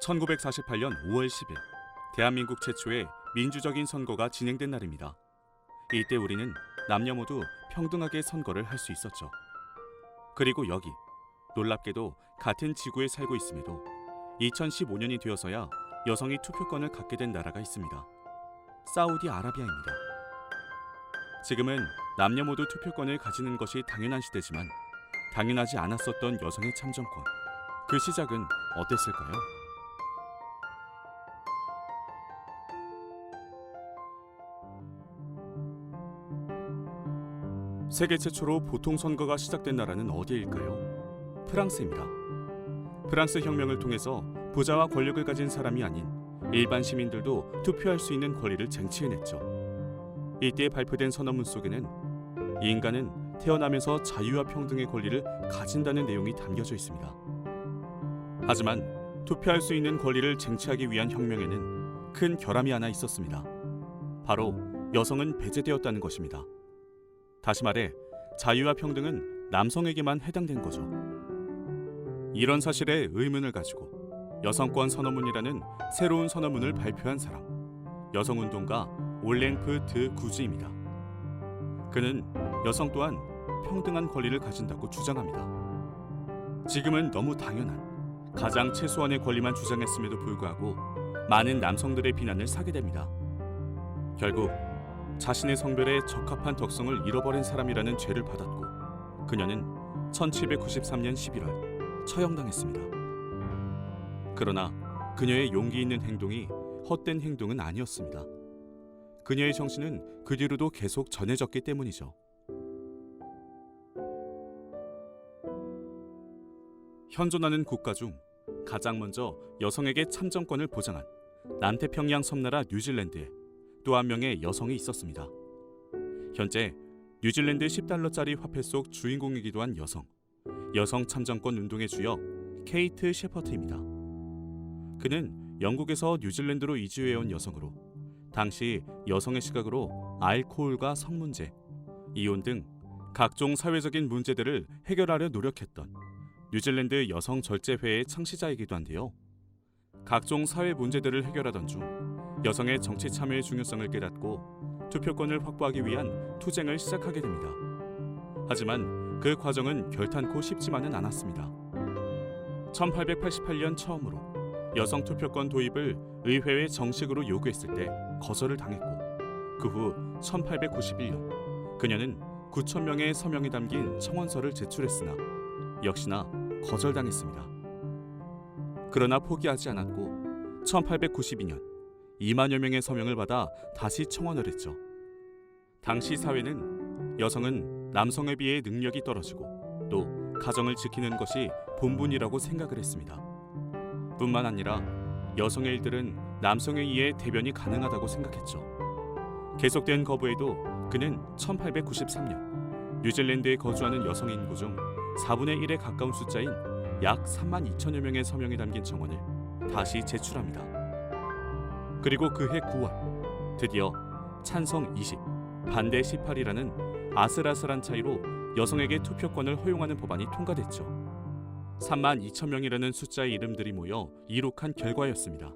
1948년 5월 10일, 대한민국 최초의 민주적인 선거가 진행된 날입니다. 이때 우리는 남녀 모두 평등하게 선거를 할 수 있었죠. 그리고 여기, 놀랍게도 같은 지구에 살고 있음에도 2015년이 되어서야 여성이 투표권을 갖게 된 나라가 있습니다. 사우디아라비아입니다. 지금은 남녀 모두 투표권을 가지는 것이 당연한 시대지만 당연하지 않았었던 여성의 참정권, 그 시작은 어땠을까요? 세계 최초로 보통 선거가 시작된 나라는 어디일까요? 프랑스입니다. 프랑스 혁명을 통해서 부자와 권력을 가진 사람이 아닌 일반 시민들도 투표할 수 있는 권리를 쟁취해냈죠. 이때 발표된 선언문 속에는 인간은 태어나면서 자유와 평등의 권리를 가진다는 내용이 담겨져 있습니다. 하지만 투표할 수 있는 권리를 쟁취하기 위한 혁명에는 큰 결함이 하나 있었습니다. 바로 여성은 배제되었다는 것입니다. 다시 말해 자유와 평등은 남성에게만 해당된 거죠. 이런 사실에 의문을 가지고 여성권 선언문이라는 새로운 선언문을 발표한 사람, 여성운동가 올랭프 드 구즈입니다. 그는 여성 또한 평등한 권리를 가진다고 주장합니다. 지금은 너무 당연한 가장 최소한의 권리만 주장했음에도 불구하고 많은 남성들의 비난을 사게 됩니다. 결국 자신의 성별에 적합한 덕성을 잃어버린 사람이라는 죄를 받았고 그녀는 1793년 11월 처형당했습니다. 그러나 그녀의 용기 있는 행동이 헛된 행동은 아니었습니다. 그녀의 정신은 그 뒤로도 계속 전해졌기 때문이죠. 현존하는 국가 중 가장 먼저 여성에게 참정권을 보장한 남태평양 섬나라 뉴질랜드에 또 한 명의 여성이 있었습니다. 현재 뉴질랜드 10달러짜리 화폐 속 주인공이기도 한 여성 참정권 운동의 주역 케이트 셰퍼트입니다. 그는 영국에서 뉴질랜드로 이주해온 여성으로 당시 여성의 시각으로 알코올과 성문제, 이혼 등 각종 사회적인 문제들을 해결하려 노력했던 뉴질랜드 여성 절제회의 창시자이기도 한데요. 각종 사회 문제들을 해결하던 중 여성의 정치 참여의 중요성을 깨닫고 투표권을 확보하기 위한 투쟁을 시작하게 됩니다. 하지만 그 과정은 결탄코 쉽지만은 않았습니다. 1888년 처음으로 여성 투표권 도입을 의회에 정식으로 요구했을 때 거절을 당했고 그 후 1891년 그녀는 9,000명의 서명이 담긴 청원서를 제출했으나 역시나 거절당했습니다. 그러나 포기하지 않았고 1892년 2만여 명의 서명을 받아 다시 청원을 했죠. 당시 사회는 여성은 남성에 비해 능력이 떨어지고 또 가정을 지키는 것이 본분이라고 생각을 했습니다. 뿐만 아니라 여성의 일들은 남성에 의해 대변이 가능하다고 생각했죠. 계속된 거부에도 그는 1893년 뉴질랜드에 거주하는 여성 인구 중 4분의 1에 가까운 숫자인 약 3만 2천여 명의 서명이 담긴 청원을 다시 제출합니다. 그리고 그해 9월 드디어 찬성 20, 반대 18이라는 아슬아슬한 차이로 여성에게 투표권을 허용하는 법안이 통과됐죠. 3만 2천 명이라는 숫자의 이름들이 모여 이룩한 결과였습니다.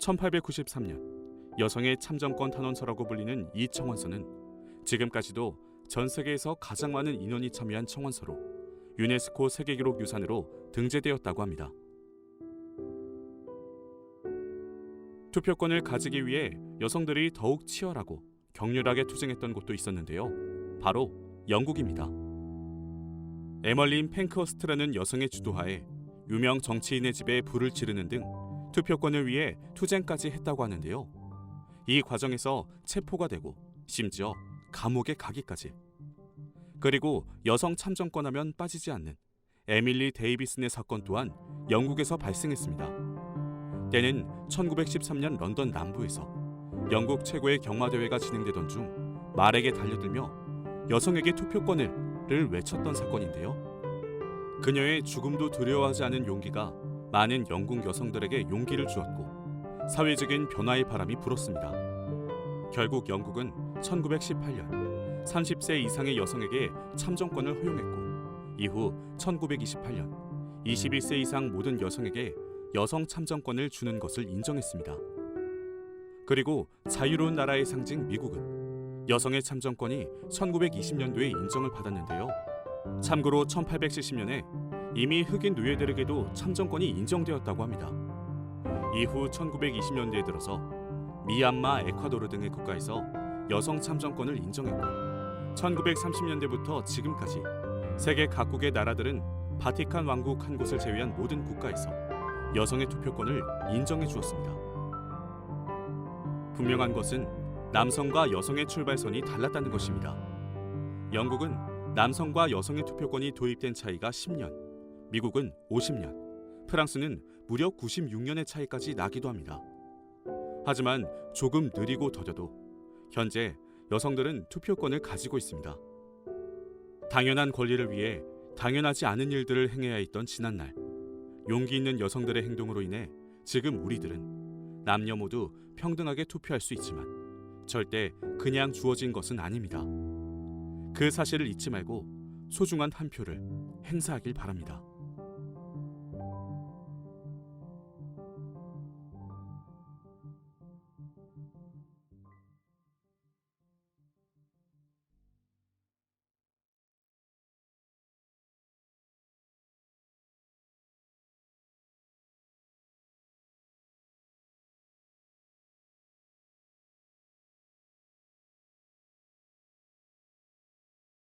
1893년 여성의 참정권 탄원서라고 불리는 이 청원서는 지금까지도 전 세계에서 가장 많은 인원이 참여한 청원서로 유네스코 세계기록 유산으로 등재되었다고 합니다. 투표권을 가지기 위해 여성들이 더욱 치열하고 격렬하게 투쟁했던 곳도 있었는데요. 바로 영국입니다. 에멀린 팬크허스트라는 여성의 주도하에 유명 정치인의 집에 불을 지르는 등 투표권을 위해 투쟁까지 했다고 하는데요. 이 과정에서 체포가 되고 심지어 감옥에 가기까지. 그리고 여성 참정권하면 빠지지 않는 에밀리 데이비슨의 사건 또한 영국에서 발생했습니다. 때는 1913년 런던 남부에서 영국 최고의 경마대회가 진행되던 중 말에게 달려들며 여성에게 투표권을 외쳤던 사건인데요. 그녀의 죽음도 두려워하지 않은 용기가 많은 영국 여성들에게 용기를 주었고 사회적인 변화의 바람이 불었습니다. 결국 영국은 1918년 30세 이상의 여성에게 참정권을 허용했고 이후 1928년 21세 이상 모든 여성에게 여성 참정권을 주는 것을 인정했습니다. 그리고 자유로운 나라의 상징 미국은 여성의 참정권이 1920년도에 인정을 받았는데요. 참고로 1870년에 이미 흑인 노예들에게도 참정권이 인정되었다고 합니다. 이후 1920년대에 들어서 미얀마, 에콰도르 등의 국가에서 여성 참정권을 인정했고 1930년대부터 지금까지 세계 각국의 나라들은 바티칸 왕국 한 곳을 제외한 모든 국가에서 여성의 투표권을 인정해 주었습니다. 분명한 것은 남성과 여성의 출발선이 달랐다는 것입니다. 영국은 남성과 여성의 투표권이 도입된 차이가 10년, 미국은 50년, 프랑스는 무려 96년의 차이까지 나기도 합니다. 하지만 조금 느리고 더뎌도 현재 여성들은 투표권을 가지고 있습니다. 당연한 권리를 위해 당연하지 않은 일들을 행해야 했던 지난날, 용기 있는 여성들의 행동으로 인해 지금 우리들은 남녀 모두 평등하게 투표할 수 있지만 절대 그냥 주어진 것은 아닙니다. 그 사실을 잊지 말고 소중한 한 표를 행사하길 바랍니다.